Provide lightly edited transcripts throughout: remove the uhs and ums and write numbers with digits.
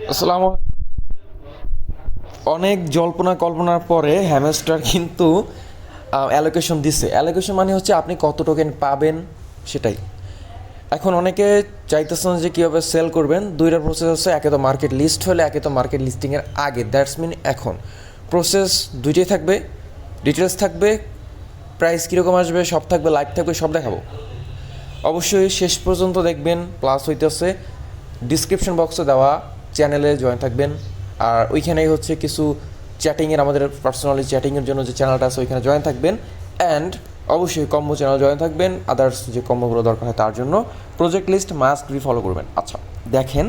আসসালামু আলাইকুম। অনেক জল্পনা কল্পনার পরে হ্যামস্টার কিন্তু অ্যালোকেশন দিছে। অ্যালোকেশন মানে হচ্ছে আপনি কত টোকেন পাবেন সেটাই। এখন অনেকে চাইতেছেন যে কীভাবে সেল করবেন। দুইটা প্রসেস আছে, একে তো মার্কেট লিস্ট হলে, একে তো মার্কেট লিস্টিংয়ের আগে। দ্যাটস মিন এখন প্রসেস দুইটাই থাকবে, ডিটেলস থাকবে, প্রাইস কীরকম আসবে সব থাকবে, লাইভ থাকবে, সব দেখাবো। অবশ্যই শেষ পর্যন্ত দেখবেন। প্লাস হইতেছে ডিসক্রিপশন বক্সে দেওয়া চ্যানেলে জয়েন থাকবেন। আর ওইখানেই হচ্ছে কিছু চ্যাটিংয়ের, আমাদের পার্সোনালি চ্যাটিংয়ের জন্য যে চ্যানেলটা আছে ওইখানে জয়েন থাকবেন। অ্যান্ড অবশ্যই কম্বো চ্যানেল জয়েন থাকবেন, আদার্স যে কম্বোগুলো দরকার হয় তার জন্য। Project list must be follow করবেন। আচ্ছা দেখেন,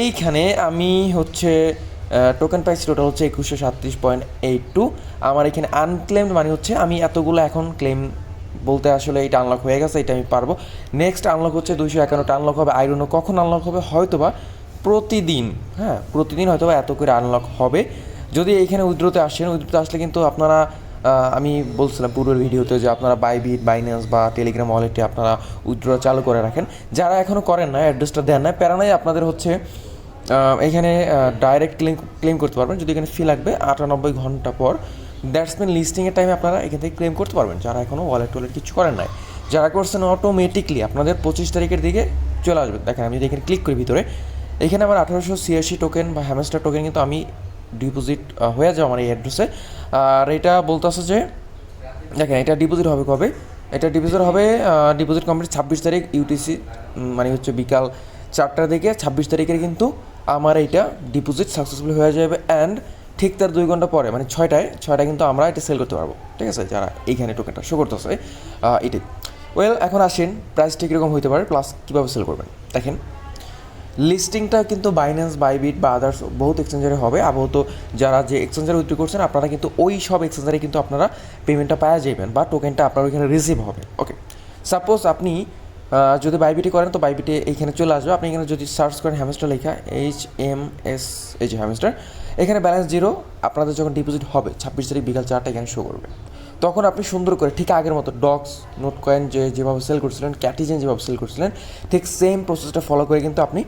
এইখানে আমি হচ্ছে টোকেন প্রাইস টোটাল হচ্ছে 2137.82। আমার এখানে আনক্লেমড মানে হচ্ছে আমি এতগুলো এখন ক্লেম বলতে আসলে এটা আনলক হয়ে গেছে, এটা আমি পারবো। নেক্সট আনলক হচ্ছে 251টা আনলক হবে। আই ডোন্ট নো কখন আনলক হবে, হয়তোবা প্রতিদিন, হ্যাঁ প্রতিদিন হয়তোবা এত করে আনলক হবে। যদি এইখানে উইথড্রোতে আসেন, উইথড্রোতে আসলে কিন্তু আপনারা আমি বলছিলাম পূর্বের ভিডিওতে যে আপনারা বাইবিট, বাইন্যান্স বা টেলিগ্রাম ওয়ালেটে আপনারা উইথড্র চালু করে রাখেন। যারা এখনও করেন না, অ্যাড্রেসটা দেন না, প্যারা নাই, আপনাদের হচ্ছে এখানে ডাইরেক্ট ক্লেম করতে পারবেন। যদি এখানে ফি লাগবে 98 ঘন্টা পর, দ্যাটস মিন লিস্টিংয়ের টাইমে আপনারা এখান থেকে ক্লেম করতে পারবেন, যারা এখনও ওয়ালেট টোয়ালেট কিছু করেন নাই। যারা করছেন অটোমেটিকলি আপনাদের 25 তারিখের দিকে চলে আসবে। দেখেন আমি যদি এখানে ক্লিক করি ভিতরে, এখানে আমার 1886 টোকেন বা হ্যামস্টার টোকেন কিন্তু আমি ডিপোজিট হয়ে যাবে আমার এই অ্যাড্রেসে। আর এটা বলতেছে যে দেখেন এটা ডিপোজিট হবে কবে, এটা ডিপোজিট হবে ডিপোজিট কমপ্লিট 26 তারিখ ইউটিসি, মানে হচ্ছে বিকাল 4টার দিকে 26 তারিখের কিন্তু আমার এইটা ডিপোজিট সাকসেসফুল হয়ে যাবে। অ্যান্ড ঠিক তার 2 ঘন্টা পরে মানে ছয়টায় কিন্তু আমরা এটা সেল করতে পারবো। ঠিক আছে, যারা এইখানে টোকেনটা শো করতেছে এটাই। ওয়েল, এখন আসেন প্রাইসটা কীরকম হতে পারে প্লাস কীভাবে সেল করবেন। দেখেন লিস্টিংটা কিন্তু বাইন্যান্স, বাইবিট বা আদার্স বহুত এক্সচেঞ্জারে হবে। আপাতত যারা যে এক্সচেঞ্জারে উইথড্র করছেন আপনারা কিন্তু ওই সব এক্সচেঞ্জারে কিন্তু আপনারা পেমেন্টটা পাওয়া যাবেন বা টোকেনটা আপনার ওইখানে রিসিভ হবে। ওকে, সাপোজ আপনি যদি বাইবিটে করেন তো বাইবিটে এইখানে চলে আসবে। আপনি এখানে যদি সার্চ করেন হ্যামস্টার লেখা HMS, এই যে হ্যামস্টার, এখানে ব্যালেন্স জিরো। আপনাদের যখন ডিপোজিট হবে 26 তারিখ বিকাল 4টা এখানে শো করবে। তখন আপনি সুন্দর করে ঠিক আগের মতো ডক্স, নোট কয়েন যেভাবে সেল করছিলেন, ক্যাটিজেন যেভাবে সেল করছিলেন, ঠিক সেম প্রসেসটা ফলো করে কিন্তু আপনি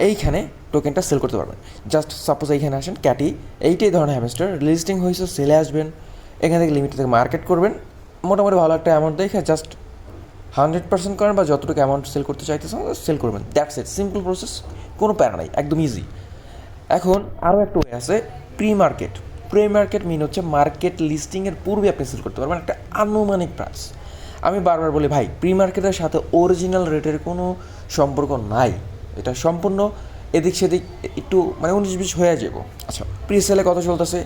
এইখানে টোকেনটা সেল করতে পারবেন। জাস্ট সাপোজ এইখানে আসেন ক্যাটি, এইটাই ধরনের হ্যামস্টার লিস্টিং হয়েছে, সেলে আসবেন, এখান থেকে লিমিট থেকে মার্কেট করবেন, মোটামুটি ভালো একটা অ্যামাউন্ট দেখে জাস্ট 100% করেন বা যতটুকু অ্যামাউন্ট সেল করতে চাইতেছেন সেল করবেন। দ্যাটস ইট, সিম্পল প্রসেস, কোনো প্যারা নাই, একদম ইজি। এখন আরও একটা ওয়ে আছে, প্রি মার্কেট। প্রি মার্কেট মিন হচ্ছে মার্কেট লিস্টিংয়ের পূর্বে আপনি সেল করতে পারবেন একটা আনুমানিক প্রাইস। আমি বারবার বলি ভাই, প্রি মার্কেটের সাথে অরিজিনাল রেটের কোনো সম্পর্ক নাই, এটা সম্পূর্ণ এদিক সেদিক একটু মানে 19-20 হয়ে যাব। আচ্ছা, প্রি সেলে কত চলতেছে,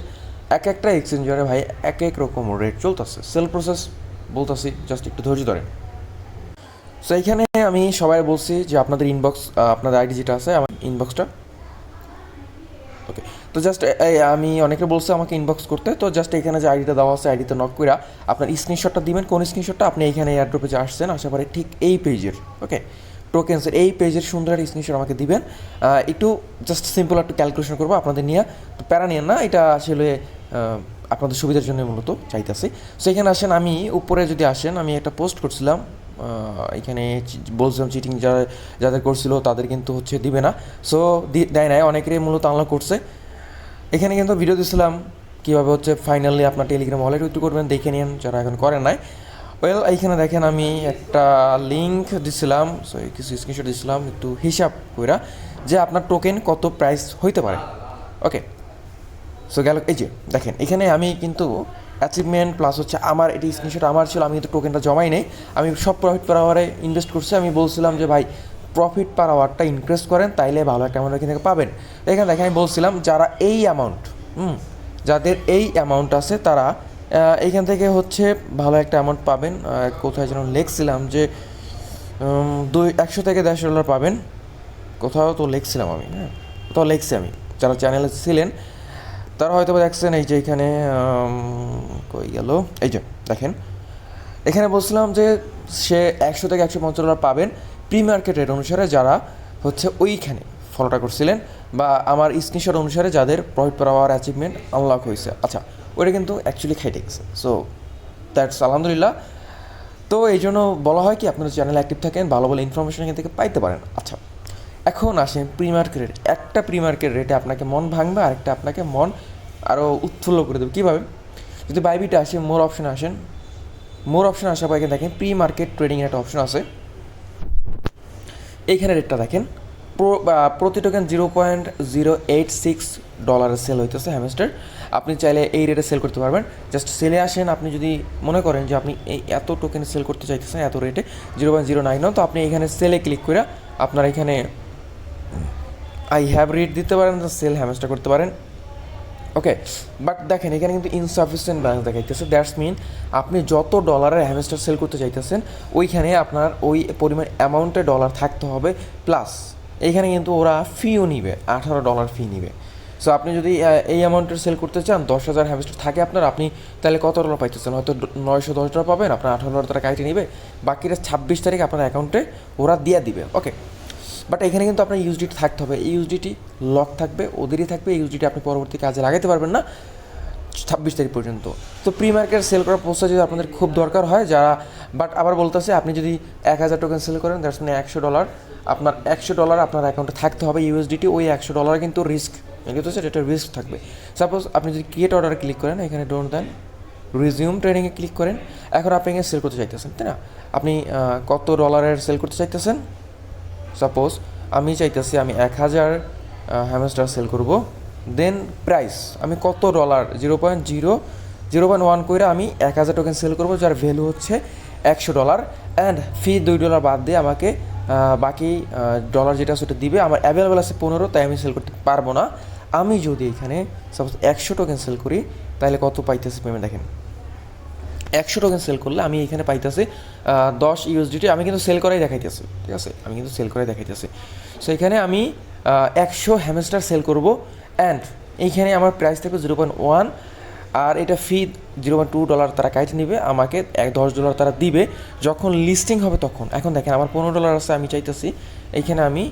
এক একটা এক্সচেঞ্জারে ভাই এক এক রকম রেট চলতেছে। সেল প্রসেস বলতেছি, জাস্ট একটু ধৈর্য ধরেন। সো এইখানে আমি সবাই বলছি যে আপনাদের ইনবক্স, আপনাদের আইডি যেটা আছে আমার ইনবক্সটা, ওকে। তো জাস্ট আমি অনেকে বলছে আমাকে ইনবক্স করতে, তো জাস্ট এখানে যে আইডিটা দেওয়া আছে আইডিতে নক করে আপনার স্ক্রিনশটটা দিবেন। কোন স্ক্রিনশটটা, আপনি এইখানে এয়ারড্রপে যে আসছেন, আসার পরে ঠিক এই পেজের, ওকে, টোকেন্সের এই পেজের সুন্দর একটা স্ক্রিনশট আমাকে দিবেন। একটু জাস্ট সিম্পল একটু ক্যালকুলেশন করবো আপনাদের নিয়ে, তো প্যারা নিয়েন না, এটা আসলে আপনাদের সুবিধার জন্য মূলত চাইতেছি। সো এখানে আসেন, আমি উপরে যদি আসেন, আমি একটা পোস্ট করছিলাম এখানে, বলছিলাম চিটিং যাদের করছিল তাদের কিন্তু হচ্ছে দিবে না। সো দেয় নাই, অনেকেরই মূলত আনলক করছে। এখানে কিন্তু ভিডিও দিয়েছিলাম কীভাবে হচ্ছে ফাইনালি আপনার টেলিগ্রাম ওয়ালেট উইথড্র করবেন, দেখে নিন যারা এখন করেন নাই। ওয়েল, এইখানে দেখেন আমি একটা লিঙ্ক দিছিলাম, সো কিছু স্ক্রিনশট দিছিলাম একটু হিসাব করে যে আপনার টোকেন কত প্রাইস হইতে পারে। ওকে, সো গেল, এই যে দেখেন এখানে আমি কিন্তু অ্যাচিভমেন্ট প্লাস হচ্ছে আমার এটি স্ক্রিনশট আমার ছিল, আমি কিন্তু টোকেনটা জমাই নেই, আমি সব প্রফিট পার আওয়ারে ইনভেস্ট করছি। আমি বলছিলাম যে ভাই প্রফিট পার আওয়ারটা ইনক্রিজ করেন, তাইলে ভালো একটা অ্যামাউন্ট এখান থেকে পাবেন। এখানে দেখেন আমি বলছিলাম যারা এই অ্যামাউন্ট, যাদের এই অ্যামাউন্ট আছে তারা এইখান থেকে হচ্ছে ভালো একটা অ্যামাউন্ট পাবেন। কোথায় যেন লিখছিলাম যে 100 থেকে $150 পাবেন, কোথাও তো লিখছিলাম আমি, হ্যাঁ কোথাও লিখছি আমি। যারা চ্যানেলে ছিলেন তারা হয়তো দেখছেন, এই যে এখানে কই গেল, এই যে দেখেন এখানে বলছিলাম যে সে 100 থেকে $150 পাবেন প্রি মার্কেট রেট অনুসারে, যারা হচ্ছে ওইখানে ফলোটা করছিলেন বা আমার স্ক্রিনশট অনুসারে যাদের profit per hour achievement unlock হয়েছে। আচ্ছা, ওইটা কিন্তু অ্যাকচুয়ালি খাইটে গেছে। সো দ্যাটস আলহামদুলিল্লাহ। তো এই জন্য বলা হয় কি আপনারা চ্যানেল অ্যাক্টিভ থাকেন, ভালো ভালো ইনফরমেশন এখান থেকে পাইতে পারেন। আচ্ছা, এখন আসেন প্রি মার্কেট রেট। একটা প্রি মার্কেট রেটে আপনাকে মন ভাঙবে, আরেকটা আপনাকে মন আরও উৎফুল্ল করে দেবে। কীভাবে? যদি বাইবিটে আসে, মোর অপশানে আসেন, মোর অপশানে আসার পর এখানে দেখেন প্রি মার্কেট ট্রেডিং একটা অপশন আছে। এইখানে রেটটা দেখেন, প্রতি টোকেন $0.086 সেল হইতেছে হ্যামস্টার। আপনি চাইলে এই রেটে সেল করতে পারবেন। জাস্ট সেলে আসেন, আপনি যদি মনে করেন যে আপনি এই এত টোকেন সেল করতে চাইতেছেন এত রেটে 0.091, তো আপনি এখানে সেলে ক্লিক করে আপনার এখানে আই হ্যাভ রেট দিতে পারেন, সেল হ্যামস্টার করতে পারেন। ওকে, বাট দেখেন এখানে কিন্তু ইনসাফিসিয়েন্ট ব্যালেন্স দেখাইতেছে। দ্যাটস মিন আপনি যত ডলারের হ্যামস্টার সেল করতে চাইতেছেন ওইখানে আপনার ওই পরিমাণ অ্যামাউন্টে ডলার থাকতে হবে। প্লাস এইখানে কিন্তু ওরা ফিও নিবে, $18 ফি নিবে। সো আপনি যদি এই অ্যামাউন্টের সেল করতে চান, 10,000 হ্যামস্টার থাকে আপনার, আপনি তাহলে কত ডলার পাইতেছেন? হয়তো $910 পাবেন, আপনার $18 তারা কাইটে নিবে, বাকিটা 26 তারিখ আপনার অ্যাকাউন্টে ওরা দিয়ে দিবে। ওকে, বাট এখানে কিন্তু আপনার ইউএসডিটি থাকতে হবে। এই ইউএসডিটি লক থাকবে, ওদেরই থাকবে। এই ইউএসডিটি আপনি পরবর্তী কাজে লাগাতে পারবেন না 26 তারিখ পর্যন্ত। তো প্রি মার্কেট সেল করার প্রসেস যদি আপনাদের খুব দরকার হয় যারা, বাট আবার বলতেছে আপনি যদি 1,000 টোকেন সেল করেন, দ্যাটস মানে $100, আপনার $100 আপনার অ্যাকাউন্টে থাকতে হবে ইউএসডিটি। ওই $100 কিন্তু রিস্ক, কিন্তু এটা রিস্ক থাকবে। সাপোজ আপনি যদি ক্রিয়েট অর্ডারে ক্লিক করেন, এখানে ডোন্ট দেন রিজিউম ট্রেডিংয়ে ক্লিক করেন, এখন আপনি এখানে সেল করতে চাইতেছেন, তাই না? আপনি কত ডলারের সেল করতে চাইতেছেন? সাপোজ আমি চাইতেছি আমি 1,000 হ্যামস্টার সেল করব, দেন প্রাইস আমি কত ডলার, 0.1 করে আমি 1,000 টোকেন সেল করব, যার ভ্যালু হচ্ছে $100, অ্যান্ড ফি $2 বাদ দিয়ে আমাকে বাকি ডলার যেটা সেটা দিবে। আমার অ্যাভেলেবেল আছে 15, তাই আমি সেল করতে পারবো না। আমি যদি এখানে সাপোজ 100 টোকেন সেল করি, তাহলে কত পাইতেছে পেমেন্ট দেখেন। 100 টোকেন সেল করলে আমি এখানে পাইতেছি 10 ইউএসডিটি। আমি কিন্তু সেল করাই দেখাইতেছি, ঠিক আছে? আমি কিন্তু সেল করাই দেখাইতেছি। সো এখানে আমি 100 হ্যামস্টার সেল করব, অ্যান্ড এইখানে আমার প্রাইস থাকবে 0.1, আর এটা ফি $2 তারা কাইটে নিবে, আমাকে $10 তারা দিবে যখন লিস্টিং হবে তখন। এখন দেখেন আমার $15 আছে, আমি চাইতেছি এইখানে আমি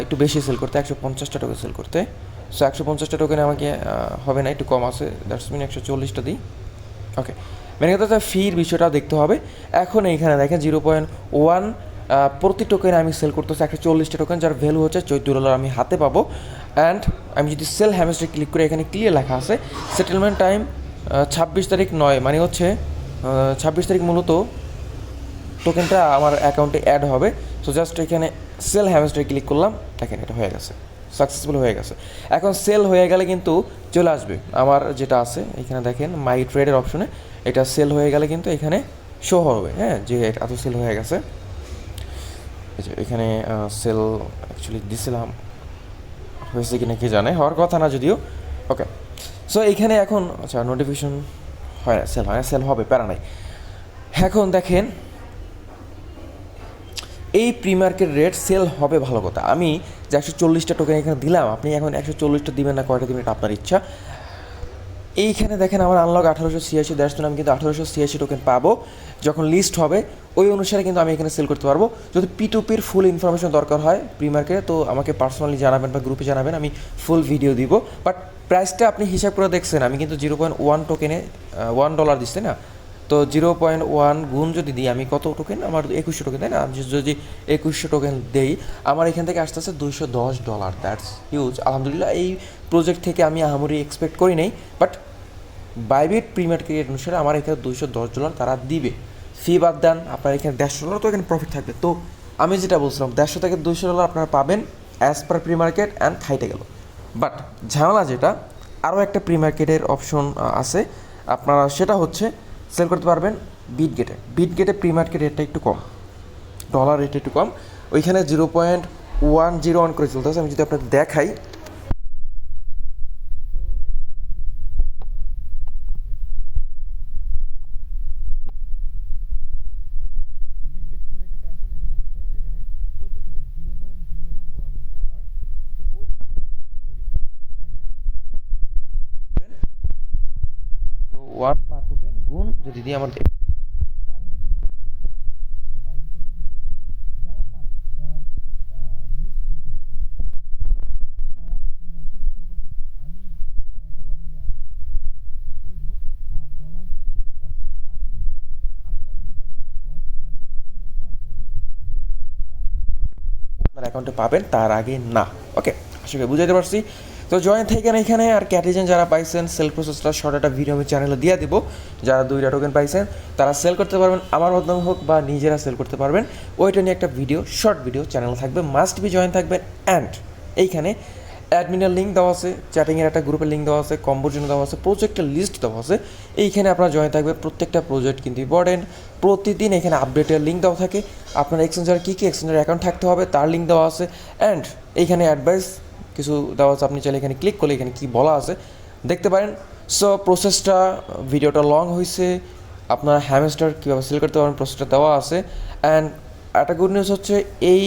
একটু বেশি সেল করতে, 150টা টোকেন সেল করতে। সো 150টা টোকেনে আমাকে হবে না, একটু কম আছে, দ্যাটস মিন 140টা দিই। ওকে, মানে কথা ফির বিষয়টাও দেখতে হবে। এখন এইখানে দেখেন 0.1 প্রতি টোকেন আমি সেল করতেছি 140টা টোকেন, যার ভ্যালু হচ্ছে $14 আমি হাতে পাবো। অ্যান্ড আমি যদি সেল হ্যামস্টার ক্লিক করে, এখানে ক্লিয়ার লেখা আছে সেটেলমেন্ট টাইম 26 তারিখ 9, মানে হচ্ছে 26 তারিখ মূলত টোকেনটা আমার অ্যাকাউন্টে অ্যাড হবে। সো জাস্ট এখানে সেল হ্যামস্টার ক্লিক করলাম, দেখেন এটা হয়ে গেছে, সাকসেসফুল হয়ে গেছে। এখন সেল হয়ে গেলে কিন্তু চলে আসবে আমার যেটা আছে এখানে দেখেন মাই ট্রেডের অপশনে, এটা সেল হয়ে গেলে কিন্তু এখানে শো হবে, হ্যাঁ, যে এত সেল হয়ে গেছে। এখানে সেল অ্যাকচুয়ালি দিছিলাম, হয়েছে কিনা কে জানে, হওয়ার কথা না যদিও। ওকে, সো এইখানে এখন আচ্ছা নোটিফিকেশন হয় না, সেল হবে, প্যারা নাই। এখন দেখেন এই প্রি মার্কেট রেট সেল হবে, ভালো কথা। আমি যে 140টা টোকেন এখানে দিলাম, আপনি এখন 140টা দিবেন না কয়টা দিবেন এটা আপনার ইচ্ছা। এইখানে দেখেন আমার আনলক 1886, দ্যাটস মিন আমি কিন্তু 1886 টোকেন পাবো যখন লিস্ট হবে। ওই অনুসারে কিন্তু আমি এখানে সেল করতে পারবো। যদি P2P ফুল ইনফরমেশন দরকার হয় প্রি মার্কেটে, তো আমাকে পার্সোনালি জানাবেন বা গ্রুপে জানাবেন, আমি ফুল ভিডিও দিব। বাট প্রাইসটা আপনি হিসাব করে দেখছেন, আমি কিন্তু 0.1 টোকেনে $1 দিচ্ছি না। তো 0.1 গুণ যদি দিই আমি কত টোকেন, আমার 2100 টোকেন, তাই না? আমি যদি 2100 টোকেন দেই, আমার এখান থেকে আসতেছে $210, দ্যাটস হিউজ। আলহামদুলিল্লাহ, এই প্রজেক্ট থেকে আমি আহামরি এক্সপেক্ট করি নাই, বাট বাইবিট প্রি মার্কেট অনুসারে আমার এখানে $210 তারা দিবে। ফি বাদ দেন আপনার এখানে $150, তো এখানে প্রফিট থাকবে। তো আমি যেটা বলছিলাম, 150 থেকে $200 আপনারা পাবেন as per pre market, and খাইতে গেল। বাট ঝামেলা যেটা, আরও একটা প্রি মার্কেটের অপশন আছে আপনারা, সেটা হচ্ছে সেল করতে পারবেন বিটগেটে প্রি মার্কেট রেটটা একটু কম, ডলার রেট একটু কম, ওইখানে 0.101 করে চলতেছে। আমি যদি আপনাকে দেখাই, ওয়ান পার টোকেন গুণ যদি দিয়ে আমার আপনার অ্যাকাউন্টে পাবেন, তার আগে না। ওকে, আশা করি বুঝাতে পারছি। তো জয়েন থাকেন এখানে। আর ক্যাটিজেন যারা পাইছেন সেল প্রসেসটা শর্ট একটা ভিডিও আমি চ্যানেলে দিয়ে দেবো। যারা 2টা টোকেন পাইছেন তারা সেল করতে পারবেন, আমার মাধ্যমে হোক বা নিজেরা সেল করতে পারবেন, ওইটা নিয়ে একটা ভিডিও, শর্ট ভিডিও চ্যানেল থাকবে, মাস্ট বি জয়েন থাকবেন। অ্যান্ড এইখানে অ্যাডমিনের লিঙ্ক দেওয়া আছে, চ্যাটিংয়ের একটা গ্রুপের লিঙ্ক দেওয়া আছে, কম্বোর জন্য দেওয়া আছে, প্রজেক্টের লিস্ট দেওয়া আছে। এইখানে আপনারা জয়েন থাকবেন। প্রত্যেকটা প্রজেক্ট কিন্তু ইম্পর্টেন্ট। প্রতিদিন এখানে আপডেটের লিঙ্ক দেওয়া থাকে, আপনার এক্সচেঞ্জার কী কী এক্সচেঞ্জার অ্যাকাউন্ট থাকতে হবে তার লিঙ্ক দেওয়া আছে। অ্যান্ড এইখানে অ্যাডভাইস কিছু দেওয়া আছে, আপনি চাইলে এখানে ক্লিক করলে এখানে কী বলা আছে দেখতে পারেন। সো প্রসেসটা, ভিডিওটা লং হয়েছে, আপনার হ্যামস্টার কীভাবে সেল করতে পারেন প্রসেসটা দেওয়া আছে। অ্যান্ড একটা গুড নিউজ হচ্ছে এই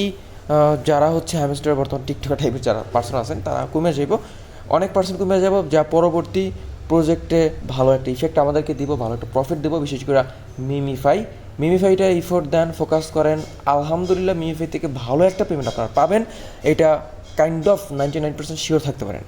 যারা হচ্ছে হ্যামস্টার বর্তমান টিকটক টাইপের যারা পার্সন আছেন তারা কমে যাব, অনেক পার্সেন্ট কমে যাব, যা পরবর্তী প্রজেক্টে ভালো একটা ইফেক্ট আমাদেরকে দিব, ভালো একটা প্রফিট দেবো। বিশেষ করে মিমিফাইটা ইফোর্ট দেন, ফোকাস করেন, আলহামদুলিল্লাহ মিমিফাই থেকে ভালো একটা পেমেন্ট আপনারা পাবেন, এটা কাইন্ড অফ 99% শিওর থাকতে পারেন।